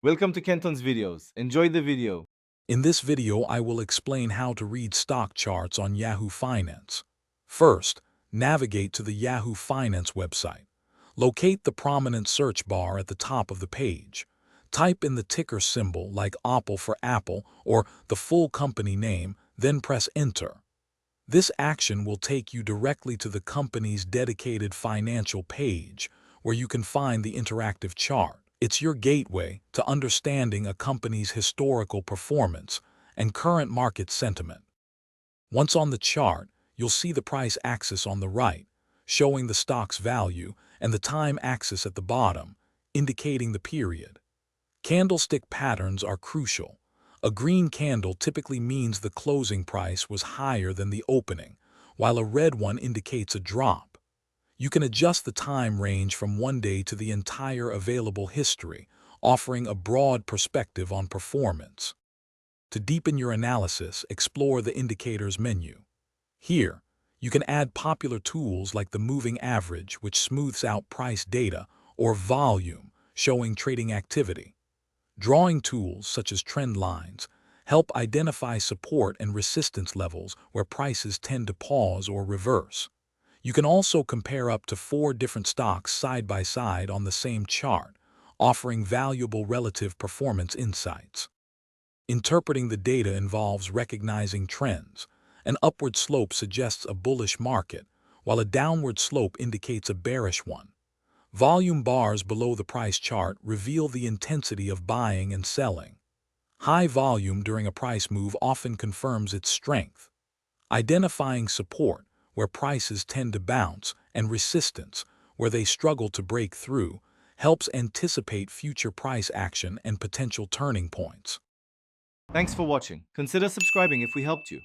Welcome to Kenton's videos. Enjoy the video. In this video, I will explain how to read stock charts on Yahoo Finance. First, navigate to the Yahoo Finance website. Locate the prominent search bar at the top of the page. Type in the ticker symbol like Apple for Apple or the full company name, then press Enter. This action will take you directly to the company's dedicated financial page, where you can find the interactive chart. It's your gateway to understanding a company's historical performance and current market sentiment. Once on the chart, you'll see the price axis on the right, showing the stock's value, and the time axis at the bottom, indicating the period. Candlestick patterns are crucial. A green candle typically means the closing price was higher than the opening, while a red one indicates a drop. You can adjust the time range from one day to the entire available history, offering a broad perspective on performance. To deepen your analysis, explore the Indicators menu. Here, you can add popular tools like the moving average, which smooths out price data, or volume, showing trading activity. Drawing tools such as trend lines help identify support and resistance levels where prices tend to pause or reverse. You can also compare up to 4 different stocks side by side on the same chart, offering valuable relative performance insights. Interpreting the data involves recognizing trends. An upward slope suggests a bullish market, while a downward slope indicates a bearish one. Volume bars below the price chart reveal the intensity of buying and selling. High volume during a price move often confirms its strength. Identifying support, where prices tend to bounce, and resistance, where they struggle to break through, helps anticipate future price action and potential turning points. Thanks for watching. Consider subscribing if we helped you.